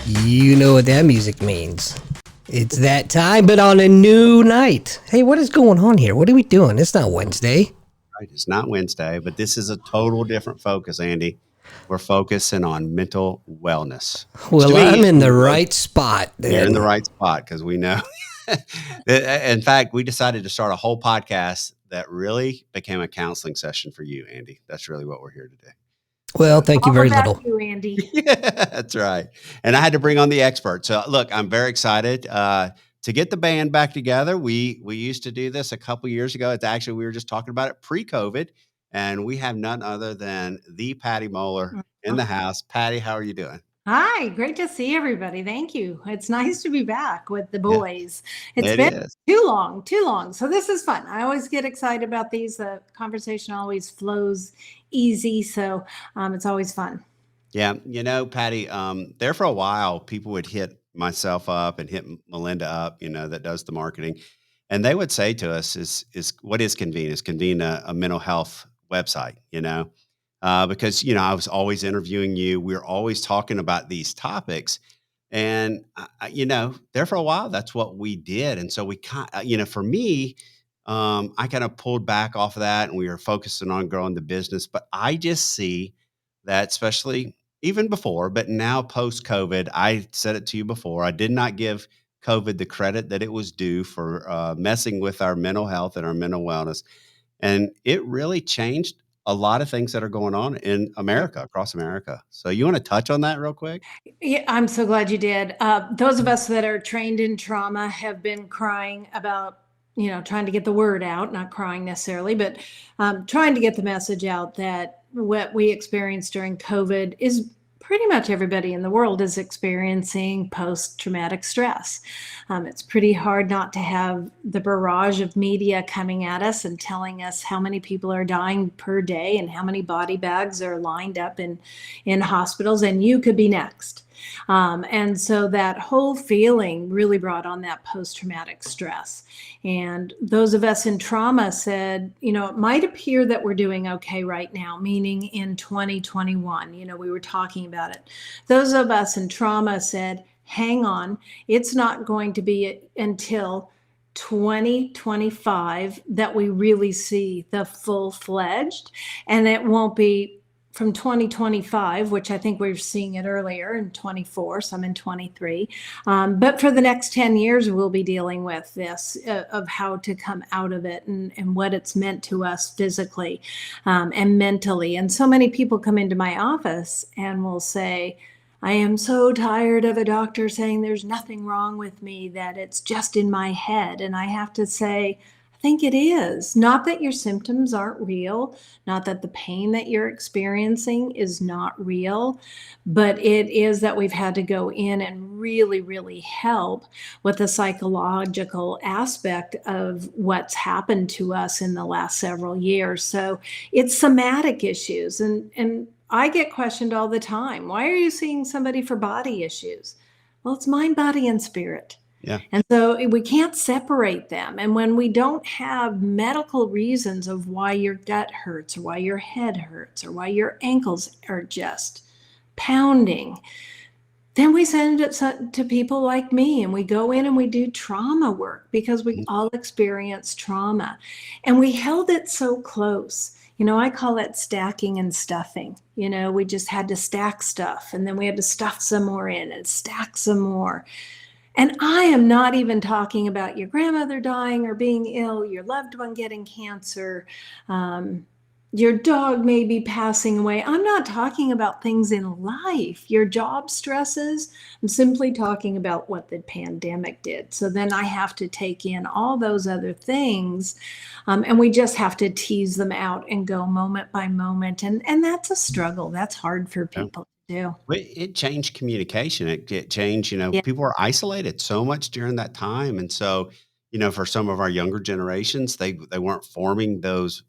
You know what that music means. It's that time, but on a new night. Hey, what is going on here? What are we doing? It's not Wednesday. Right. It's not Wednesday, but this is a total different focus, Andy. We're focusing on mental wellness, which to Well, me, I'm in the really, right spot you're in the then. right spot because we know. In fact, we decided to start a whole podcast that really became a counseling session for you, Andy. That's really what we're here to do. Well, So, thank you All very about little. you, Andy. yeah, that's right. And I had to bring on the expert. So, look, I'm very excited to get the band back together. We used to do this a couple years ago. It's actually we were just talking about it pre-COVID, and we have none other than the Patty Mohler in the house. Patty, how are you doing? Hi, great to see everybody. Thank you. It's nice to be back with the Yeah, boys. It's it been is. too long, too long. So this is fun. I always get excited about these. The conversation always flows easy. So it's always fun. Yeah, Patty, there for a while, people would hit myself up and hit Melinda up, that does the marketing. And they would say to us, is what is Convene? Is Convene a mental health website, because, I was always interviewing you. We were always talking about these topics. And, there for a while, that's what we did. And so we for me, I kind of pulled back off of that and we were focusing on growing the business. But I just see that, especially even before, but now post COVID, I said it to you before, I did not give COVID the credit that it was due for messing with our mental health and our mental wellness. And it really changed a lot of things that are going on in America, across America. So you want to touch on that real quick? Yeah, I'm so glad you did. Those of us that are trained in trauma have been crying about, trying to get the word out, not crying necessarily, but trying to get the message out that what we experienced during COVID is pretty much everybody in the world is experiencing post-traumatic stress. It's pretty hard not to have the barrage of media coming at us and telling us how many people are dying per day and how many body bags are lined up in hospitals, and you could be next. And so that whole feeling really brought on that post-traumatic stress. And those of us in trauma said, it might appear that we're doing okay right now, meaning in 2021, we were talking about it. Those of us in trauma said, hang on, it's not going to be until 2025 that we really see the full-fledged, and it won't be from 2025, which I think we're seeing it earlier in 24, some in 23. But for the next 10 years, we'll be dealing with this of how to come out of it and what it's meant to us physically and mentally. And so many people come into my office and will say, I am so tired of a doctor saying there's nothing wrong with me, that it's just in my head. And I have to say, I think it is. Not that your symptoms aren't real, not that the pain that you're experiencing is not real, but it is that we've had to go in and really, really help with the psychological aspect of what's happened to us in the last several years. So it's somatic issues. And I get questioned all the time, why are you seeing somebody for body issues? Well, it's mind, body, and spirit. Yeah. And so we can't separate them. And when we don't have medical reasons of why your gut hurts or why your head hurts or why your ankles are just pounding, then we send it to people like me and we go in and we do trauma work because we all experience trauma. And we held it so close. I call it stacking and stuffing. We just had to stack stuff and then we had to stuff some more in and stack some more. And I am not even talking about your grandmother dying or being ill, your loved one getting cancer, your dog may be passing away. I'm not talking about things in life, your job stresses. I'm simply talking about what the pandemic did. So then I have to take in all those other things, and we just have to tease them out and go moment by moment. And that's a struggle. That's hard for Yeah. people to do. Well, it changed communication. It changed, Yeah. people were isolated so much during that time. And so, for some of our younger generations, they weren't forming those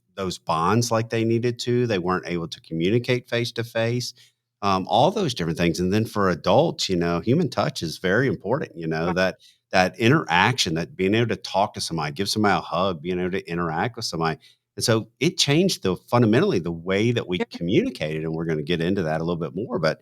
bonds like they needed to. They weren't able to communicate face to face, all those different things. And then for adults, human touch is very important, that interaction, that being able to talk to somebody, give somebody a hug, being able to interact with somebody. And so it changed fundamentally the way that we communicated. And we're going to get into that a little bit more, but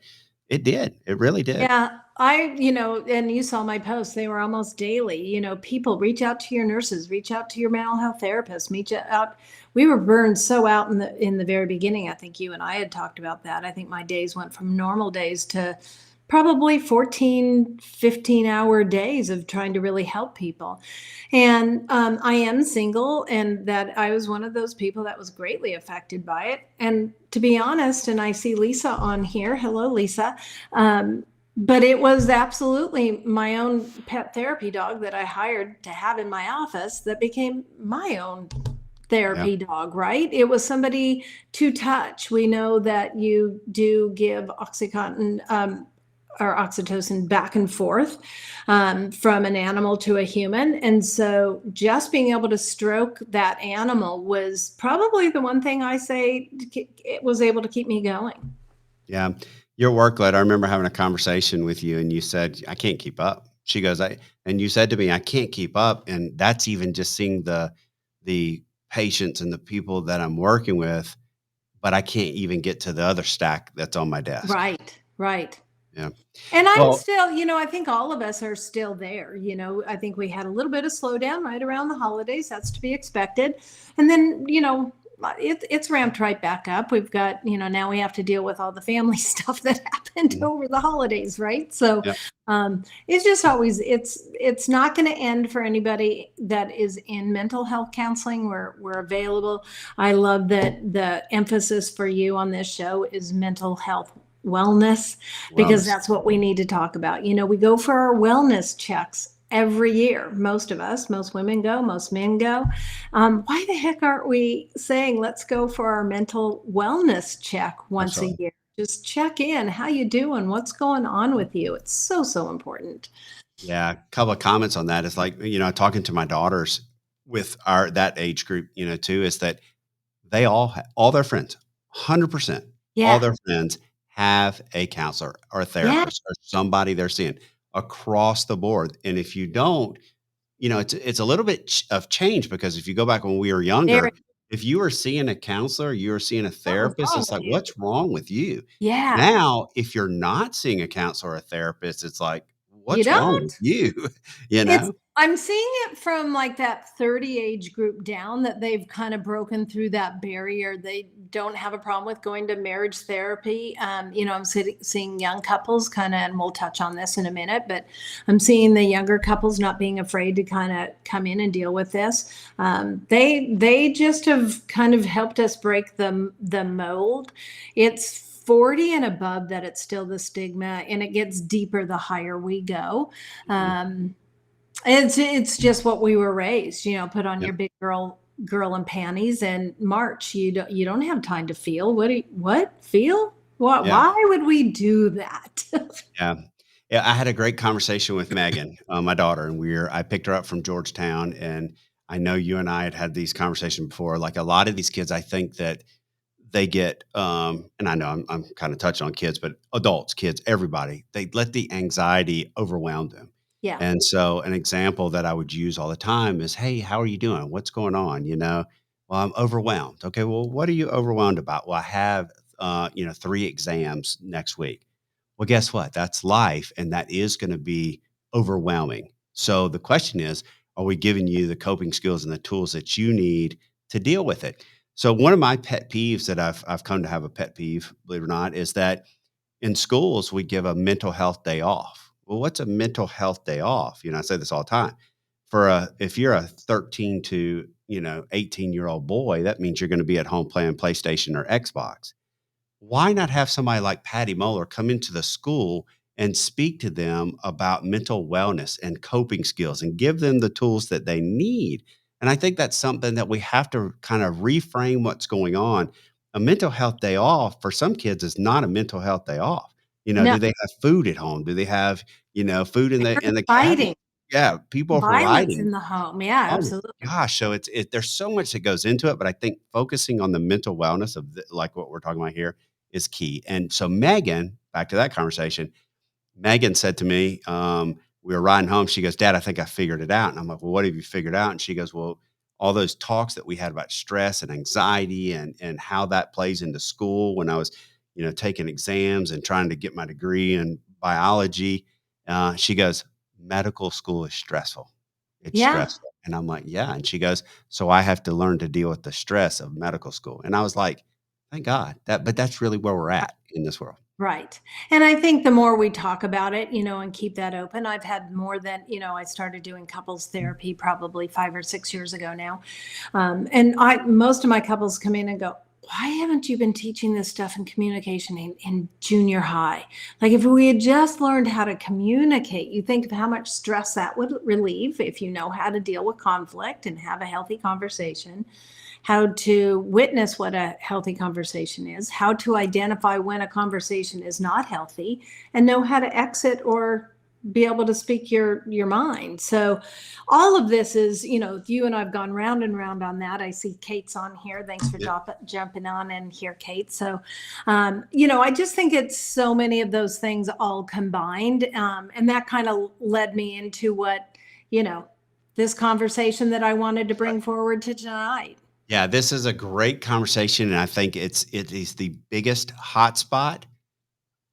it did. It really did. Yeah. and you saw my posts, they were almost daily. People reach out to your nurses, reach out to your mental health therapist, reach out. We were burned so out in the very beginning. I think you and I had talked about that. I think my days went from normal days to probably 14, 15-hour days of trying to really help people. And I am single, and that I was one of those people that was greatly affected by it. And to be honest, and I see Lisa on here. Hello, Lisa. But it was absolutely my own pet therapy dog that I hired to have in my office that became my own Yeah. therapy dog, right? It was somebody to touch. We know that you do give Oxycontin or oxytocin back and forth from an animal to a human. And so just being able to stroke that animal was probably the one thing I say it was able to keep me going. Yeah. Your workload, I remember having a conversation with you and you said, I can't keep up. She goes, and you said to me, I can't keep up. And that's even just seeing the patients and the people that I'm working with, but I can't even get to the other stack that's on my desk. Right, right. Yeah. And I'm Well, still, I think all of us are still there. I think we had a little bit of slowdown right around the holidays. That's to be expected. And then, it's ramped right back up. We've got, now we have to deal with all the family stuff that happened mhm, over the holidays, right? So yeah, it's just always, it's not going to end for anybody that is in mental health counseling. We're available. I love that the emphasis for you on this show is mental health wellness, because wellness. that's what we need to talk about. We go for our wellness checks every year. Most of us, most women go, most men go. Why the heck aren't we saying, let's go for our mental wellness check once a Absolutely. year? Just check in. How you doing? What's going on with you? It's so, so important. Yeah. A couple of comments on that is like, talking to my daughters with that age group, too, is that they all their friends, 100%, all Yeah. their friends have a counselor or a Yeah. therapist or somebody they're seeing across the board. And if you don't, it's a little bit of change because if you go back when we were There. younger, if you were seeing a counselor, you were seeing a What was therapist, wrong it's with like, you? what's wrong with you? Yeah. Now, if you're not seeing a counselor or a therapist, it's like, You what's wrong with don't? you? You It's know? I'm seeing it from like that 30 age group down, that they've kind of broken through that barrier. They don't have a problem with going to marriage therapy. I'm seeing young couples kind of, and we'll touch on this in a minute, but I'm seeing the younger couples not being afraid to kind of come in and deal with this. They just have kind of helped us break the mold. It's 40 and above that it's still the stigma, and it gets deeper the higher we go. Mhm. It's just what we were raised, put on Yep. your big girl and panties and march. You don't have time to feel. What feel? What? Yeah. Why would we do that? Yeah. Yeah, I had a great conversation with Megan, my daughter, and I picked her up from Georgetown, and I know you and I had these conversations before. Like a lot of these kids, I think that they get, and I know I'm kind of touching on kids, but adults, kids, everybody, they let the anxiety overwhelm them. Yeah. And so, an example that I would use all the time is, "Hey, how are you doing? What's going on?" Well, I'm overwhelmed. Okay, well, what are you overwhelmed about? Well, I have, 3 exams next week. Well, guess what? That's life, and that is gonna be overwhelming. So the question is, are we giving you the coping skills and the tools that you need to deal with it? So one of my pet peeves that I've come to have a pet peeve, believe it or not, is that in schools we give a mental health day off. Well, what's a mental health day off? I say this all the time. If you're a 13 to 18-year-old boy, that means you're going to be at home playing PlayStation or Xbox. Why not have somebody like Patty Mohler come into the school and speak to them about mental wellness and coping skills and give them the tools that they need? And I think that's something that we have to kind of reframe what's going on. A mental health day off for some kids is not a mental health day off. No, Do they have food at home? Do they have, food in the cabinet? fighting, Yeah, people are violence providing. in the home. Yeah, Oh my absolutely. gosh. So there's so much that goes into it, but I think focusing on the mental wellness of like what we're talking about here is key. And so Megan, back to that conversation, Megan said to me, we were riding home. She goes, Dad, I think I figured it out. And I'm like, well, what have you figured out? And she goes, well, all those talks that we had about stress and anxiety and how that plays into school when I was, taking exams and trying to get my degree in biology. She goes, medical school is stressful. It's Yeah. stressful. And I'm like, yeah. And she goes, so I have to learn to deal with the stress of medical school. And I was like, thank God but that's really where we're at in this world. Right. And I think the more we talk about it, and keep that open, I've had more than, I started doing couples therapy probably 5 or 6 years ago now. And most of my couples come in and go, why haven't you been teaching this stuff in communication in junior high? Like if we had just learned how to communicate, you think of how much stress that would relieve if you know how to deal with conflict and have a healthy conversation, how to witness what a healthy conversation is, how to identify when a conversation is not healthy, and know how to exit or be able to speak your mind. So all of this is, you and I've gone round and round on that. I see Kate's on here. Thanks for Yeah. jumping on in here, Kate. So, I just think it's so many of those things all combined. And that kind of led me into what, this conversation that I wanted to bring forward to tonight. Yeah, this is a great conversation, and I think it is the biggest hotspot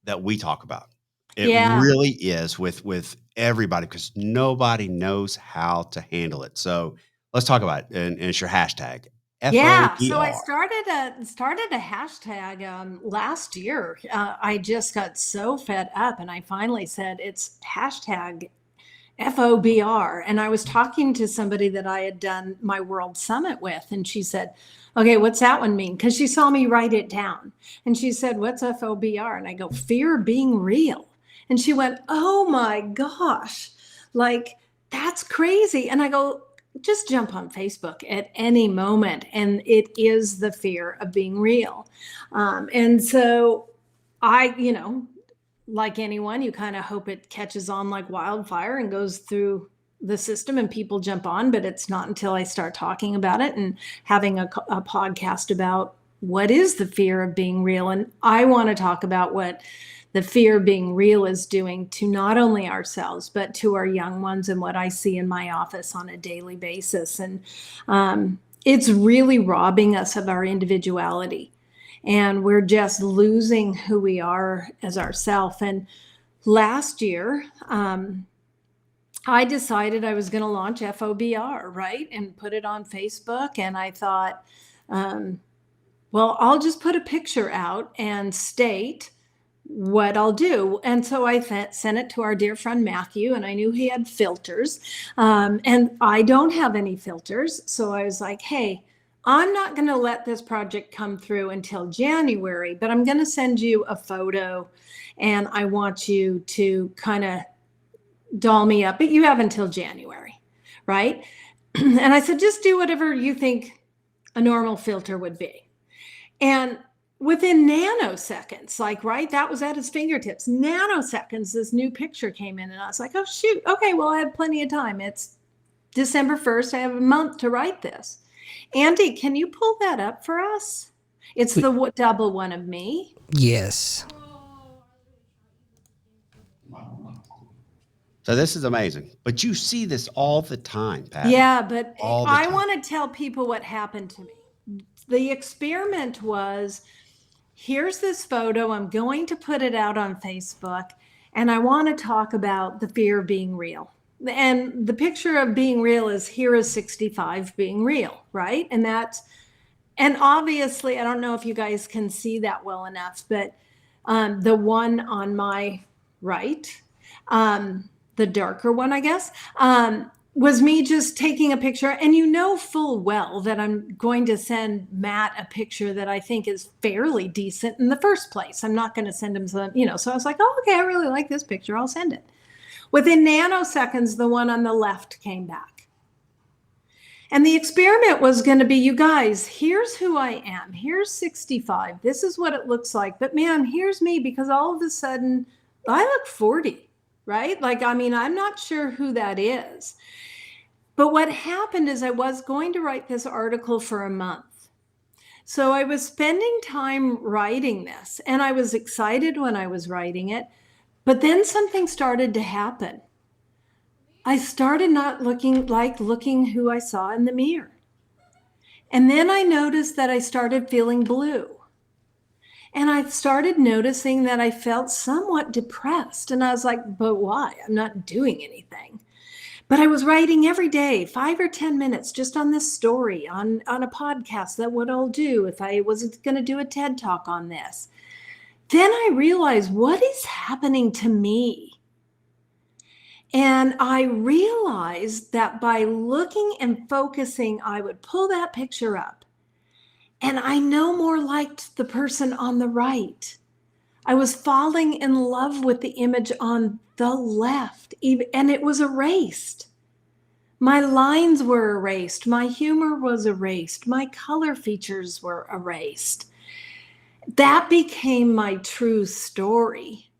that we talk about. It Yeah. really is with everybody because nobody knows how to handle it. So let's talk about it, and it's your hashtag Yeah, so I FOBR. started a hashtag last year. I just got so fed up, and I finally said it's hashtag FOBR. And I was talking to somebody that I had done my World Summit with, and she said, "Okay, what's that one mean?" Because she saw me write it down, and she said, "What's FOBR?" And I go, "Fear of being real." And she went, "Oh my gosh, like that's crazy." And I go, just jump on Facebook at any moment. And it is the fear of being real. And so I, like anyone, you kind of hope it catches on like wildfire and goes through the system and people jump on. But it's not until I start talking about it and having a podcast about what is the fear of being real. And I want to talk about what the fear of being real is doing to not only ourselves, but to our young ones and what I see in my office on a daily basis. And it's really robbing us of our individuality. And we're just losing who we are as ourselves. And last year, I decided I was going to launch FOBR, right? And put it on Facebook. And I thought, well, I'll just put a picture out and state what I'll do. And so I sent it to our dear friend Matthew, and I knew he had filters. And I don't have any filters. So I was like, hey, I'm not going to let this project come through until January, but I'm going to send you a photo and I want you to kind of doll me up, but you have until January, right? And I said, just do whatever you think a normal filter would be. And within nanoseconds, like, right, that was at his fingertips. Nanoseconds, this new picture came in, and I was like, oh, shoot. Okay, well, I have plenty of time. It's December 1st. I have a month to write this. Andy, can you pull that up for us? It's the double one of me. Yes. So this is amazing. But you see this all the time, Patty. Yeah, but All the I time. want to tell people what happened to me. The experiment was, here's this photo. I'm going to put it out on Facebook, and I want to talk about the fear of being real. And the picture of being real is here is 65 being real, right? And obviously, I don't know if you guys can see that well enough, but the one on my right, the darker one, I guess, was me just taking a picture. And you know full well that I'm going to send Matt a picture that I think is fairly decent in the first place. I'm not going to send him some, so I was like, oh, okay, I really like this picture. I'll send it. Within nanoseconds, the one on the left came back. And the experiment was going to be, you guys, here's who I am. Here's 65. This is what it looks like. But man, here's me, because all of a sudden I look 40, right? Like, I mean, I'm not sure who that is. But what happened is I was going to write this article for a month. So I was spending time writing this, and I was excited when I was writing it. But then something started to happen. I started not looking who I saw in the mirror. And then I noticed that I started feeling blue. And I started noticing that I felt somewhat depressed. And I was like, but why? I'm not doing anything. But I was writing every day, 5 or 10 minutes, just on this story, on a podcast, that what I'll do if I was going to do a TED talk on this. Then I realized, what is happening to me? And I realized that by looking and focusing, I would pull that picture up. And I no more liked the person on the right. I was falling in love with the image on the left, and it was erased. My lines were erased. My humor was erased. My color features were erased. That became my true story,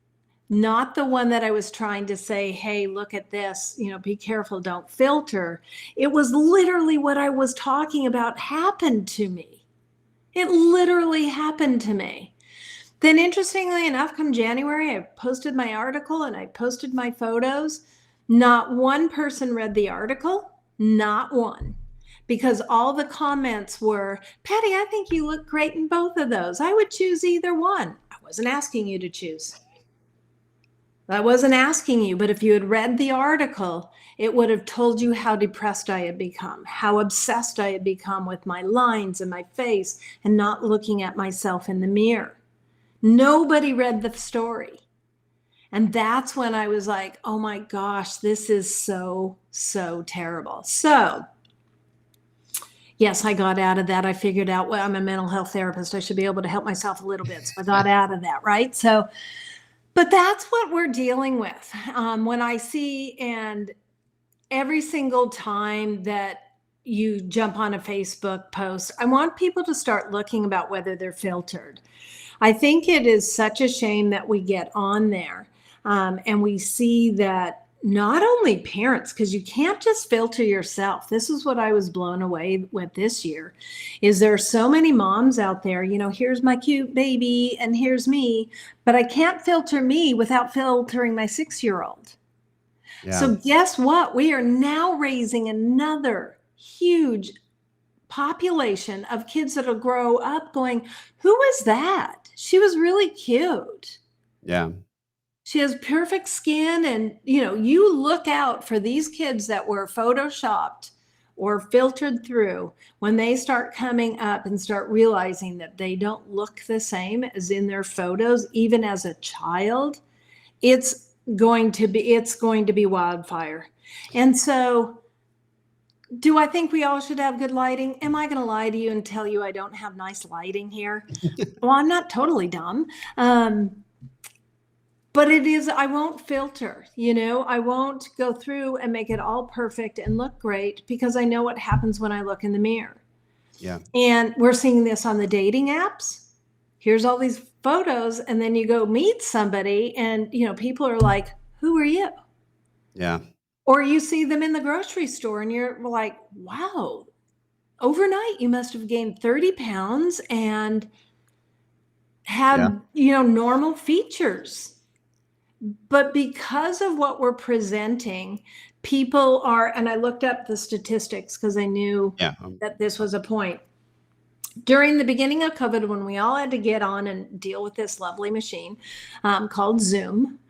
not the one that I was trying to say, hey, look at this, be careful, don't filter. It was literally what I was talking about happened to me. It literally happened to me. Then interestingly enough, come January, I posted my article and I posted my photos. Not one person read the article, not one, because all the comments were, Patty, I think you look great in both of those. I would choose either one. I wasn't asking you to choose. I wasn't asking you, but if you had read the article, it would have told you how depressed I had become, how obsessed I had become with my lines and my face and not looking at myself in the mirror. Nobody read the story. And that's when I was like, oh my gosh, this is so, so terrible. So yes, I got out of that. I figured out, well, I'm a mental health therapist. I should be able to help myself a little bit. So I got out of that, right? So, but that's what we're dealing with. When I see, and every single time that you jump on a Facebook post, I want people to start looking about whether they're filtered. I think it is such a shame that we get on there and we see that not only parents, because you can't just filter yourself. This is what I was blown away with this year, is there are so many moms out there, here's my cute baby and here's me, but I can't filter me without filtering my 6-year-old. Yeah. So guess what? We are now raising another huge population of kids that'll grow up going, who is that? She was really cute. Yeah. She has perfect skin. And, you look out for these kids that were photoshopped or filtered through when they start coming up and start realizing that they don't look the same as in their photos, even as a child. It's going to be wildfire. And so, do I think we all should have good lighting? Am I going to lie to you and tell you I don't have nice lighting here? Well, I'm not totally dumb. But I won't filter, I won't go through and make it all perfect and look great, because I know what happens when I look in the mirror. Yeah. And we're seeing this on the dating apps. Here's all these photos. And then you go meet somebody and, people are like, who are you? Yeah. Or you see them in the grocery store and you're like, wow, overnight you must have gained 30 pounds and had, normal features. But because of what we're presenting, people are, and I looked up the statistics because I knew that this was a point. During the beginning of COVID, when we all had to get on and deal with this lovely machine called Zoom,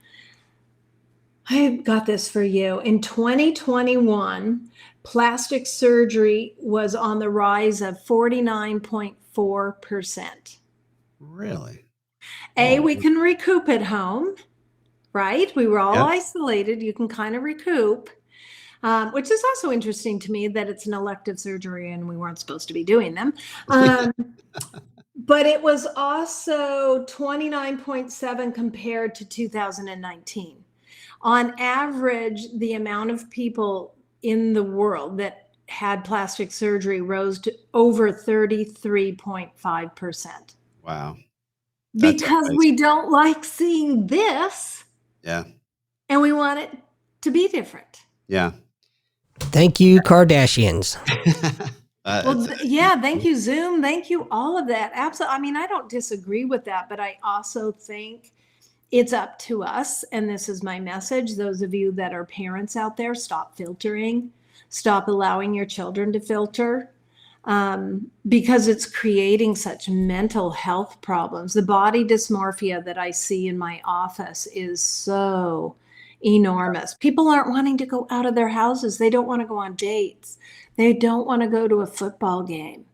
I got this for you. In 2021, plastic surgery was on the rise of 49.4%. Really? We can recoup at home, right? We were all isolated. You can kind of recoup, which is also interesting to me that it's an elective surgery and we weren't supposed to be doing them. But it was also 29.7 compared to 2019. On average, the amount of people in the world that had plastic surgery rose to over 33.5%. Wow. Because we don't like seeing this. Yeah. And we want it to be different. Yeah. Thank you, Kardashians. Thank you, Zoom. Thank you, all of that. Absolutely. I mean, I don't disagree with that, but I also think it's up to us, and this is my message, those of you that are parents out there, stop filtering, stop allowing your children to filter. because it's creating such mental health problems. The body dysmorphia that I see in my office is so enormous. People aren't wanting to go out of their houses. They don't want to go on dates. They don't want to go to a football game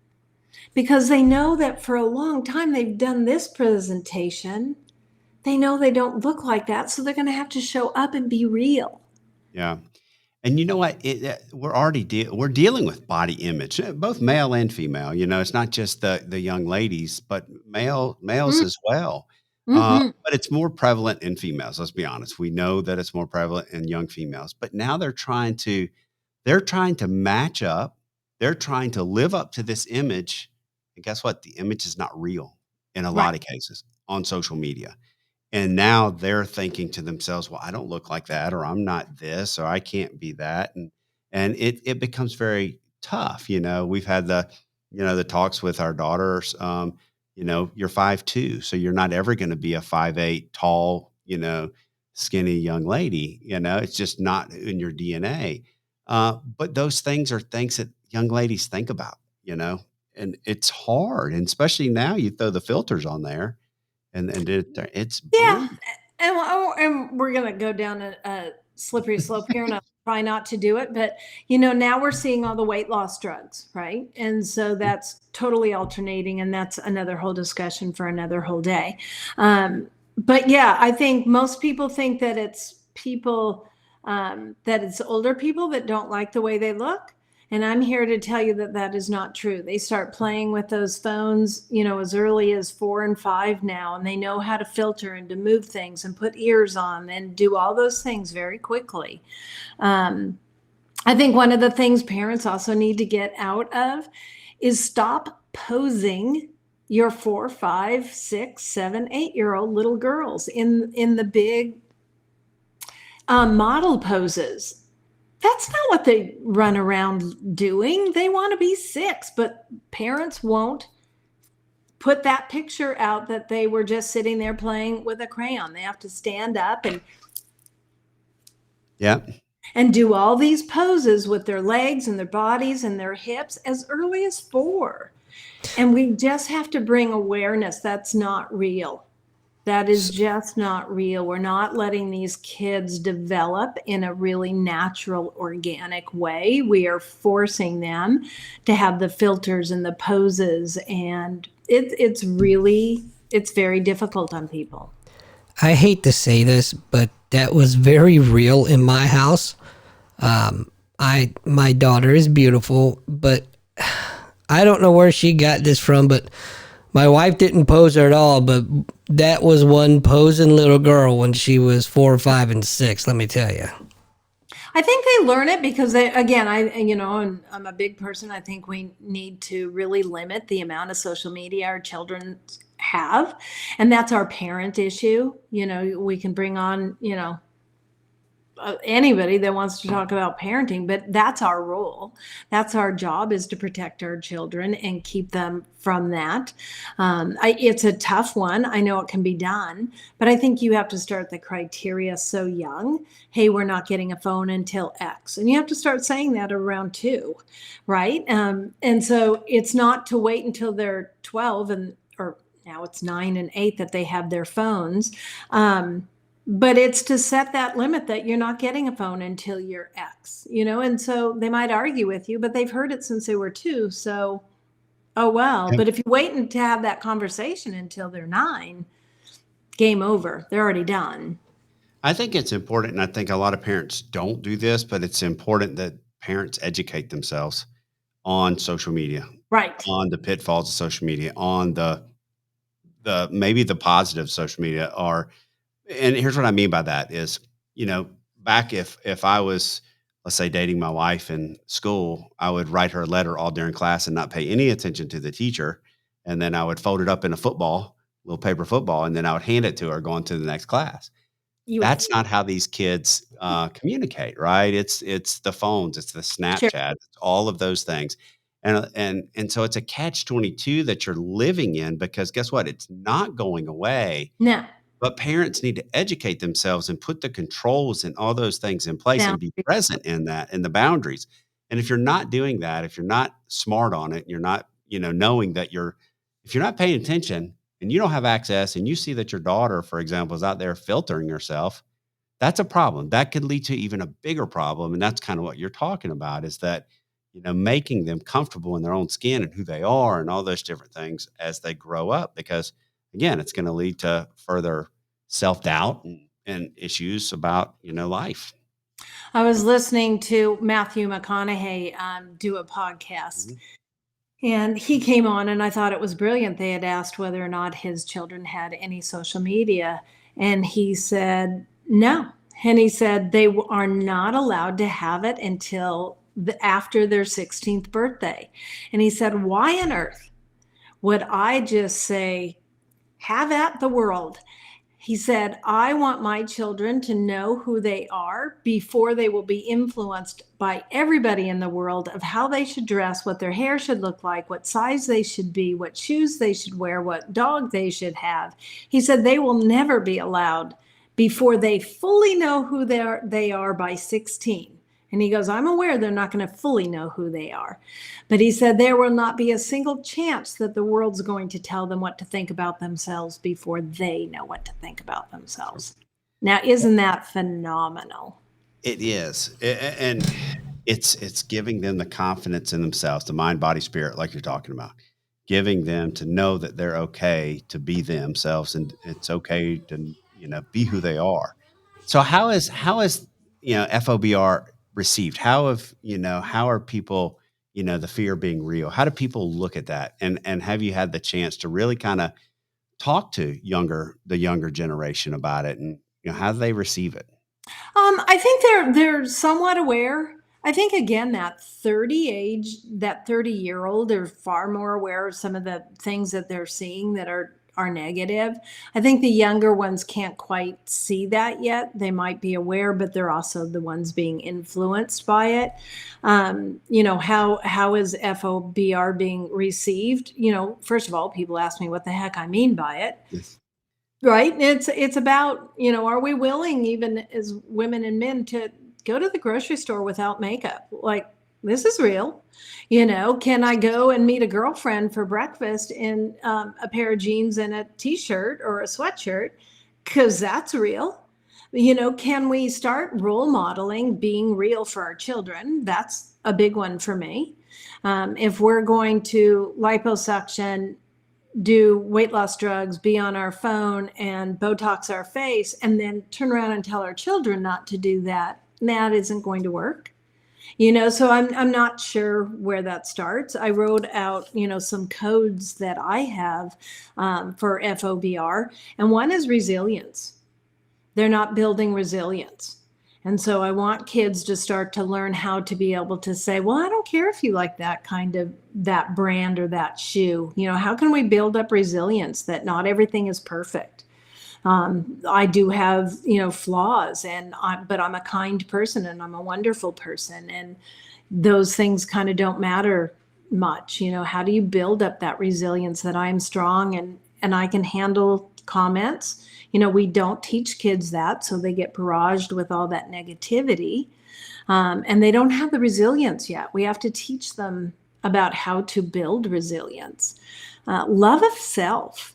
because they know that for a long time they've done this presentation. They know they don't look like that, so they're going to have to show up and be real. Yeah. And you know what? We're dealing with body image, both male and female. It's not just the young ladies, but males as well. Mm-hmm. But it's more prevalent in females. Let's be honest. We know that it's more prevalent in young females. But now they're trying to match up. They're trying to live up to this image. And guess what? The image is not real in a Right. lot of cases on social media. And now they're thinking to themselves, "Well, I don't look like that, or I'm not this, or I can't be that." And it becomes very tough. We've had the talks with our daughters. You're 5'2", so you're not ever going to be a 5'8" tall, skinny young lady. It's just not in your DNA. But those things are things that young ladies think about. And it's hard, and especially now you throw the filters on there and it's Yeah, brutal. and we're gonna go down a slippery slope here, and I'll try not to do it. But now we're seeing all the weight loss drugs, right? And so that's totally alternating, and that's another whole discussion for another whole day. But yeah, I think most people think that it's people that it's older people that don't like the way they look. And I'm here to tell you that that is not true. They start playing with those phones, as early as 4 and 5 now, and they know how to filter and to move things and put ears on and do all those things very quickly. I think one of the things parents also need to get out of is stop posing your 4, 5, 6, 7, 8-year-old little girls in the big model poses. That's not what they run around doing. They want to be 6, but parents won't put that picture out that they were just sitting there playing with a crayon. They have to stand up Yeah. and do all these poses with their legs and their bodies and their hips as early as 4. And we just have to bring awareness. That's not real. That is just not real. We're not letting these kids develop in a really natural, organic way. We are forcing them to have the filters and the poses, and it's very difficult on people. I hate to say this, but that was very real in my house. My daughter is beautiful, but I don't know where she got this from, but my wife didn't pose her at all, but that was one posing little girl when she was 4, 5, and 6, let me tell you. I think they learn it because and I'm a big person. I think we need to really limit the amount of social media our children have. And that's our parent issue. We can bring on, anybody that wants to talk about parenting, but that's our role. That's our job, is to protect our children and keep them from that. It's a tough one. I know it can be done, but I think you have to start the criteria so young. Hey, we're not getting a phone until X. And you have to start saying that around 2, right? And so it's not to wait until they're 12 or now it's 9 and 8 that they have their phones. But it's to set that limit that you're not getting a phone until you're X, and so they might argue with you, but they've heard it since they were 2. So, oh, well, Yep. but if you wait to have that conversation until they're 9, game over. They're already done. I think it's important, and I think a lot of parents don't do this, but it's important that parents educate themselves on social media, Right. on the pitfalls of social media, on the maybe the positive social media are. And here's what I mean by that is, back if I was, let's say, dating my wife in school, I would write her a letter all during class and not pay any attention to the teacher. And then I would fold it up in a little paper football, and then I would hand it to her going to the next class. You would That's not how these kids communicate, right? It's the phones, it's the sure. Snapchat, it's all of those things. And so it's a catch-22 that you're living in, because guess what? It's not going away. No. But parents need to educate themselves and put the controls and all those things in place Now, and be present in that and the boundaries. And if you're not doing that, if you're not smart on it, you're not, knowing that if you're not paying attention and you don't have access and you see that your daughter, for example, is out there filtering herself, that's a problem. That could lead to even a bigger problem. And that's kind of what you're talking about, is that, making them comfortable in their own skin and who they are and all those different things as they grow up. Because again, it's going to lead to further self-doubt and issues about, life. I was listening to Matthew McConaughey do a podcast. Mhm. And he came on, and I thought it was brilliant. They had asked whether or not his children had any social media. And he said, no. And he said they are not allowed to have it until after their 16th birthday. And he said, why on earth would I just say, have at the world? He said, I want my children to know who they are before they will be influenced by everybody in the world of how they should dress, what their hair should look like, what size they should be, what shoes they should wear, what dog they should have. He said they will never be allowed before they fully know who they are by 16. And he goes, I'm aware they're not going to fully know who they are. But he said there will not be a single chance that the world's going to tell them what to think about themselves before they know what to think about themselves. Now, isn't that phenomenal? It is. And it's giving them the confidence in themselves, the mind, body, spirit, like you're talking about, giving them to know that they're okay to be themselves and it's okay to, be who they are. So how is, FOBR received? How are people, the fear being real? How do people look at that? And have you had the chance to really kind of talk to the younger generation about it and, how do they receive it? I think they're somewhat aware. I think again that 30-year-old are far more aware of some of the things that they're seeing that are negative. I think the younger ones can't quite see that yet. They might be aware, but they're also the ones being influenced by it. How is FOBR being received? First of all, people ask me what the heck I mean by it. Yes. Right. It's about, are we willing, even as women and men, to go to the grocery store without makeup? Like, this is real. Can I go and meet a girlfriend for breakfast in a pair of jeans and a t-shirt or a sweatshirt? Because that's real. Can we start role modeling being real for our children? That's a big one for me. If we're going to liposuction, do weight loss drugs, be on our phone and Botox our face, and then turn around and tell our children not to do that, that isn't going to work. So I'm not sure where that starts. I wrote out, some codes that I have for FOBR, and one is resilience. They're not building resilience. And so I want kids to start to learn how to be able to say, well, I don't care if you like that brand or that shoe. How can we build up resilience that not everything is perfect? I do have, flaws, but I'm a kind person and I'm a wonderful person. And those things kind of don't matter much. How do you build up that resilience that I'm strong and I can handle comments? We don't teach kids that, so they get barraged with all that negativity. And they don't have the resilience yet. We have to teach them about how to build resilience. Love of self.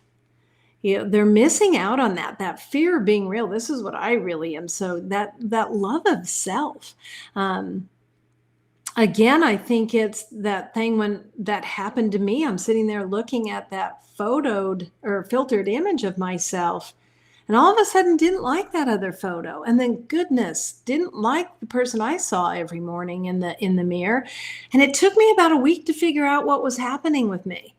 They're missing out on that fear of being real. This is what I really am. So that love of self. Again, I think it's that thing when that happened to me. I'm sitting there looking at that photoed or filtered image of myself, and all of a sudden didn't like that other photo. And then goodness, didn't like the person I saw every morning in the mirror. And it took me about a week to figure out what was happening with me.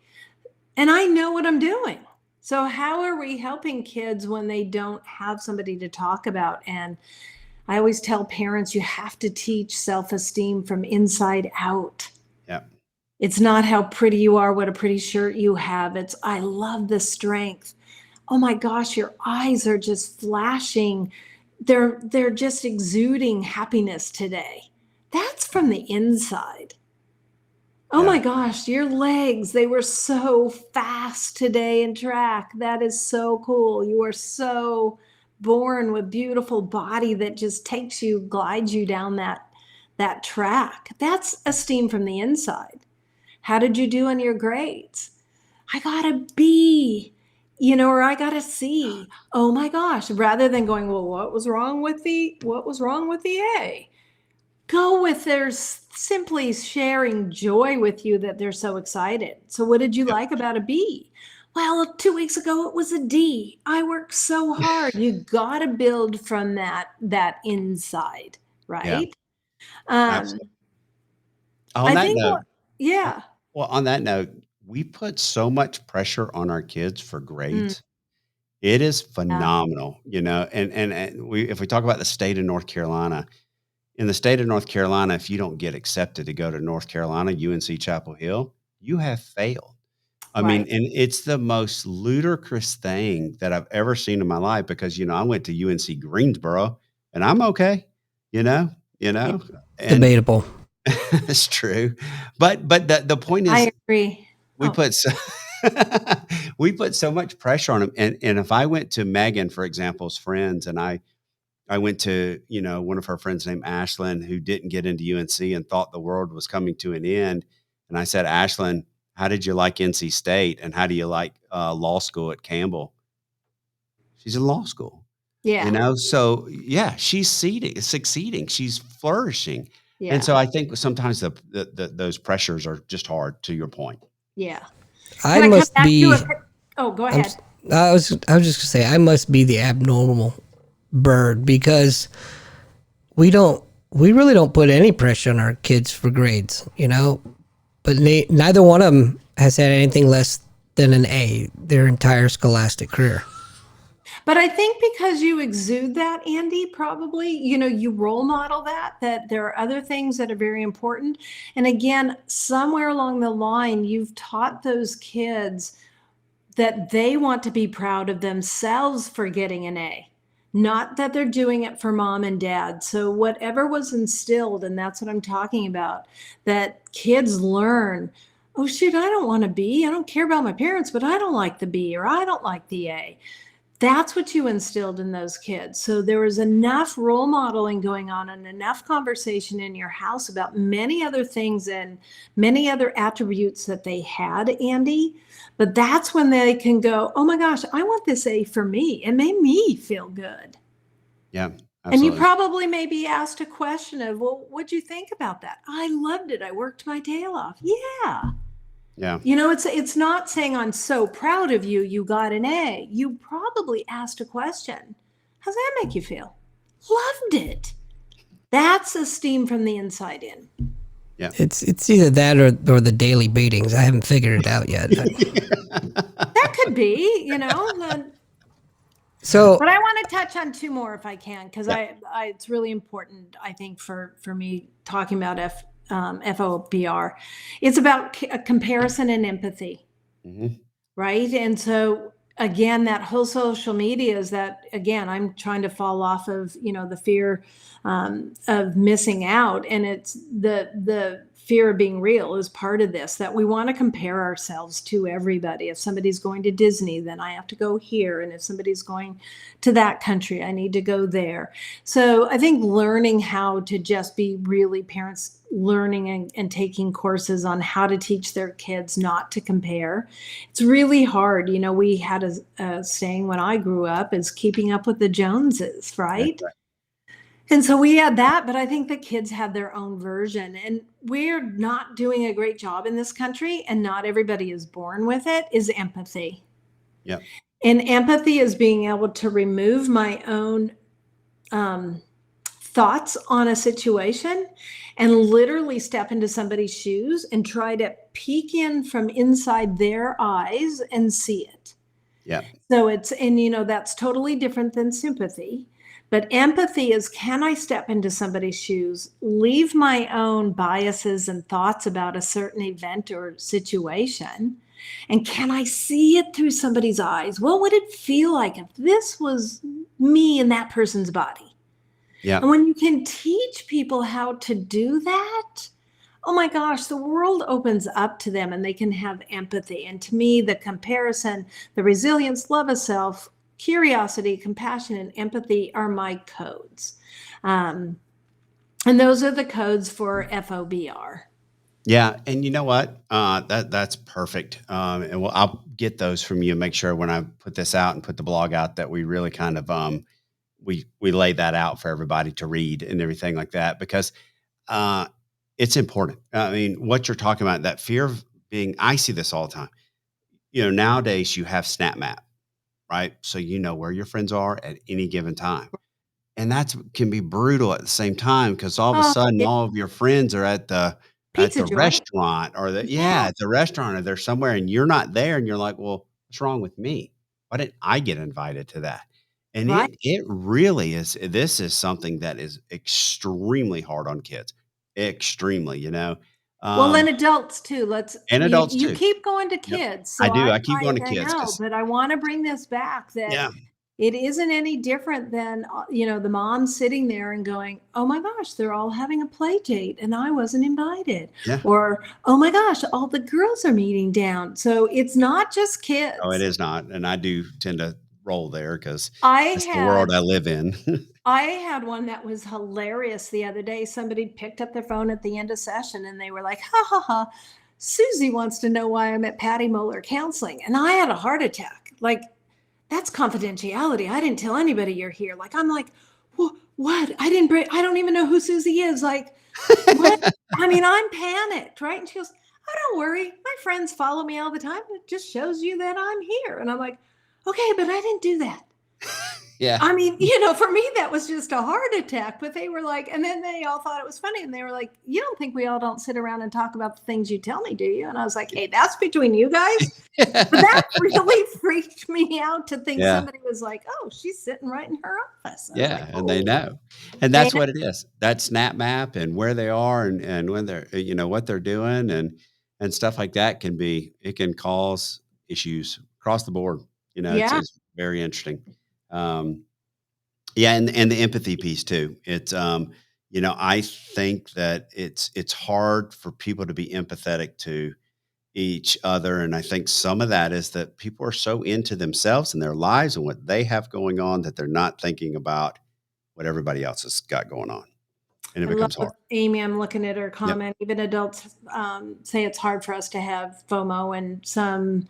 And I know what I'm doing. So how are we helping kids when they don't have somebody to talk about? And I always tell parents, you have to teach self-esteem from inside out. Yeah. It's not how pretty you are, what a pretty shirt you have. It's, I love the strength. Oh my gosh, your eyes are just flashing. They're just exuding happiness today. That's from the inside. Oh Yeah. my gosh, your legs, they were so fast today in track. That is so cool. You are so born with beautiful body that just glides you down that track. That's esteem from the inside. How did you do on your grades? I got a B, or I got a C. Oh my gosh, rather than going, well, what was wrong with the A? Go with their simply sharing joy with you that they're so excited. So what did you Yep. like about a B? Well, 2 weeks ago it was a D. I worked so hard. You got to build from that inside, Yeah. right? Um, Absolutely. On I that think note, what, yeah. well, on that note, we put so much pressure on our kids for Mm, grades. It is yeah, phenomenal, and if we talk about the state of North Carolina, in the state of North Carolina, if you don't get accepted to go to North Carolina, UNC Chapel Hill, you have failed. I mean, right. and it's the most ludicrous thing that I've ever seen in my life because, I went to UNC Greensboro and I'm okay, you know, you Yeah, know, and debatable. it's true. But the point is I agree. we Oh, put so we put so much pressure on them. And if I went to Megan, for example's friends, and I went to, one of her friends named Ashlyn who didn't get into UNC and thought the world was coming to an end. And I said, Ashlyn, how did you like NC State? And how do you like law school at Campbell? She's in law school, yeah, So yeah, she's succeeding. She's flourishing. And yeah, so I think sometimes those pressures are just hard to your point. yeah. I Can I come must back to be. oh, go I'm. ahead. I was just gonna say I must be the abnormal bird because we don't. We really don't put any pressure on our kids for grades, But neither one of them has had anything less than an A their entire scholastic career. But I think because you exude that, Andy, probably, you role model that there are other things that are very important. And again, somewhere along the line, you've taught those kids that they want to be proud of themselves for getting an A, not that they're doing it for mom and dad. So, whatever was instilled, and that's what I'm talking about, that kids learn. Oh, shoot, I don't want to be. I don't care about my parents, but I don't like the B or I don't like the A. That's what you instilled in those kids. So there was enough role modeling going on and enough conversation in your house about many other things and many other attributes that they had, Andy. But that's when they can go, oh my gosh, I want this A for me. It made me feel good. Yeah, And you absolutely. probably may be asked a question of, well, what'd you think about that? I loved it. I worked my tail off. Yeah. Yeah. It's not saying I'm so proud of you, you got an A. You probably asked a question. How's that make you feel? Loved it. That's esteem from the inside in. Yeah. It's either that or the daily beatings. I haven't figured it out yet. That could be, So but I want to touch on two more if I can, because Yeah. it's really important, I think, for me talking about FOBR. It's about comparison and empathy. Mhm. Right. And so again, that whole social media is that, again, I'm trying to fall off of, the fear of missing out. And it's the fear of being real is part of this, that we want to compare ourselves to everybody. If somebody's going to Disney, then I have to go here. And if somebody's going to that country, I need to go there. So I think learning how to just be really parents learning and taking courses on how to teach their kids not to compare. It's really hard. We had a saying when I grew up is keeping up with the Joneses, That's right? right. And so we had that, but I think the kids had their own version. And we're not doing a great job in this country, and not everybody is born with it, is empathy. Yeah. And empathy is being able to remove my own um, thoughts on a situation and literally step into somebody's shoes and try to peek in from inside their eyes and see it. Yeah. So that's totally different than sympathy. But empathy is, can I step into somebody's shoes, leave my own biases and thoughts about a certain event or situation, and can I see it through somebody's eyes? What would it feel like if this was me in that person's body? Yeah. And when you can teach people how to do that, oh my gosh, the world opens up to them and they can have empathy. And to me, the comparison, the resilience, love of self, curiosity, compassion, and empathy are my codes. Um, And those are the codes for FOBR. Yeah, and you know what? That's perfect. And I'll get those from you and make sure when I put this out and put the blog out that we really kind of we lay that out for everybody to read and everything like that because uh, it's important. I mean, what you're talking about, that fear of being, I see this all the time. Nowadays you have Snap Map, right? So you know where your friends are at any given time. And that's can be brutal at the same time because all of a Oh, sudden yeah. all of your friends are at the Pizza joint. restaurant or Yeah, at the restaurant or they're somewhere and you're not there and you're like, "Well, what's wrong with me? Why didn't I get invited to that?" And right. it really is this is something that is extremely hard on kids. Extremely, Well, and Um, adults too. Let's and you adults you too. keep going to Yep. kids. I So do. I I keep going to I kids know, because but I want to bring this back that yeah, it isn't any different than the mom sitting there and going, "Oh my gosh, they're all having a play date and I wasn't invited." yeah. Or, "Oh my gosh, all the girls are meeting down." So it's not just Oh, it kids. is not, and I do tend to roll there because I that's the world had I live in. I had one that was hilarious the other day. Somebody picked up their phone at the end of session and they were like, "Ha ha ha. Susie wants to know why I'm at Patty Mohler counseling." And I had a heart attack. Like, that's confidentiality. I didn't tell anybody you're here. Like, I'm like, What? I don't even know who Susie is. Like, what? I mean, I'm panicked, right?" And she goes, "Oh, don't worry. My friends follow me all the time. It just shows you that I'm here." And I'm like, "Okay, but I didn't do that." Yeah. I mean, for me, that was just a heart attack. But they were like, and then they all thought it was funny. And they were like, "You don't think we all don't sit around and talk about the things you tell me, do you?" And I was like, "Hey, that's between you guys." But that really freaked me out to think Yeah. somebody was like, "Oh, she's sitting right in her office." I was like, Yeah, and they "Oh, know. And they that's what it is. That Snap Map and where they are and when they're what they're doing and stuff like that it can cause issues across the board. yeah, It's very interesting. Um, yeah, and the empathy piece too. I think that it's hard for people to be empathetic to each other. And I think some of that is that people are so into themselves and their lives and what they have going on that they're not thinking about what everybody else has got going on. And it I love becomes hard. Amy. I'm looking at her Yep. comment. Even adults say it's hard for us to have FOMO, and some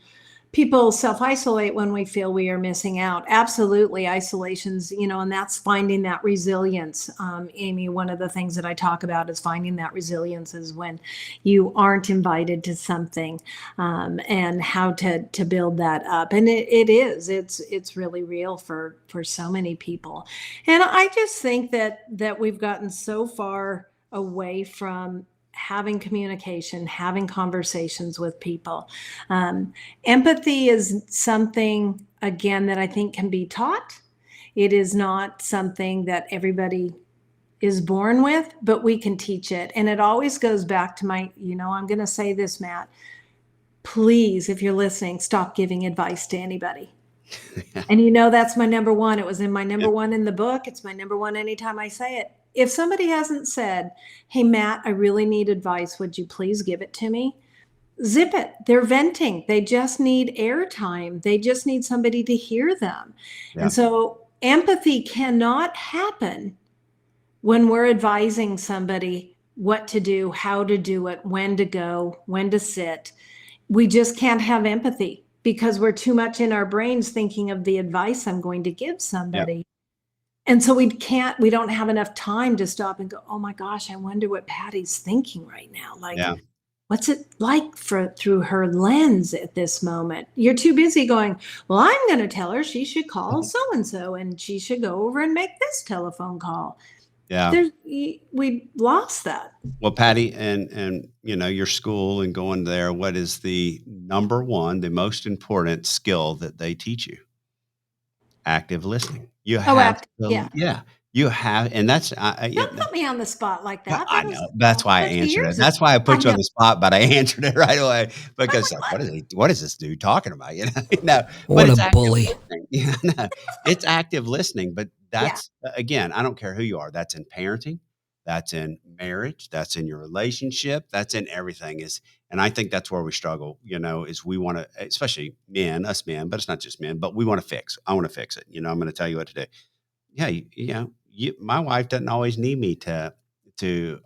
people self-isolate when we feel we are missing out. Absolutely, isolations, and that's finding that resilience. Amy, one of the things that I talk about is finding that resilience is when you aren't invited to something, and how to build that up. And it's really real for so many people. And I just think that we've gotten so far away from having communication, having conversations with people. Um, Empathy is something, again, that I think can be taught. It is not something that everybody is born with, but we can teach it. And it always goes back to I'm going to say this, Matt. Please, if you're listening, stop giving advice to anybody. And that's my number one. It was in my number Yep. one in the book. It's my number one anytime I say it. If somebody hasn't said, "Hey, Matt, I really need advice. Would you please give it to me?" Zip it. They're venting. They just need airtime. They just need somebody to hear them. And Yeah. so empathy cannot happen when we're advising somebody what to do, how to do it, when to go, when to sit. We just can't have empathy because we're too much in our brains thinking of the advice I'm going to give Yep. somebody. And so we don't have enough time to stop and go, "Oh my gosh, I wonder what Patty's thinking right now." Like, Yeah. what's it like through her lens at this moment? You're too busy going, "Well, I'm going to tell her she should call so and so and she should go over and make this telephone call." Yeah. We lost that. Well, Patty, and your school and going there, what is the number one, the most important skill that they teach you? Active listening. You Oh, have yeah. to, yeah, you have, and that's Don't put me on the spot like yeah, that. I That was know. That's why I 50 answered it. years ago. That's why I I put you on know. the spot, but I answered it right away I'm because like, like, what? what is this dude talking about? No, but What a it's active bully. listening. Yeah, no, it's active listening. But Yeah. that's again, I don't care who you are. That's in parenting, that's in marriage, that's in your relationship, that's in everything. And I think that's where we struggle, is we want to, especially men, us men, but it's not just men, but we want to fix. I want to fix it. I'm going to tell you what to do. Yeah, my wife doesn't always need me to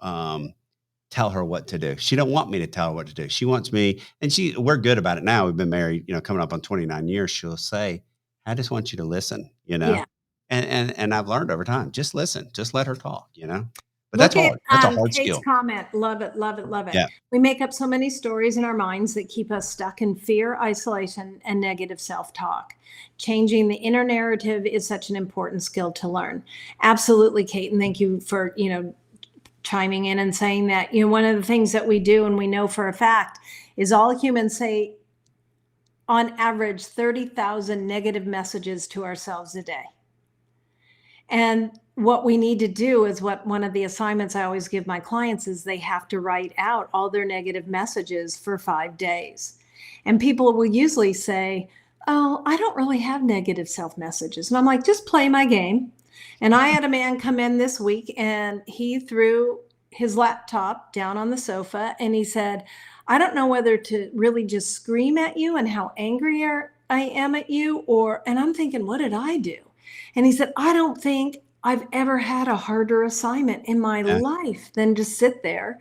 tell her what to do. She don't want me to tell her what to do. She wants me, and we're good about it now. We've been married, coming up on 29 years. She'll say, I just want you to listen, Yeah. and I've learned over time, just listen, just let her talk. But that's Look at hard. That's a hard Kate's skill. comment. Love it, love it, love it. Yeah. We make up so many stories in our minds that keep us stuck in fear, isolation, and negative self-talk. Changing the inner narrative is such an important skill to learn. Absolutely, Kate, and thank you for, chiming in and saying that. One of the things that we do, and we know for a fact, is all humans say on average 30,000 negative messages to ourselves a day. And what we need to do is what one of the assignments I always give my clients is they have to write out all their negative messages for 5 days. And people will usually say, oh, I don't really have negative self messages. And I'm like, just play my game. And I had a man come in this week and he threw his laptop down on the sofa and he said, I don't know whether to really just scream at you and how angry I am at you, and I'm thinking, what did I do? And he said, I don't think I've ever had a harder assignment in my Yeah. life than to sit there.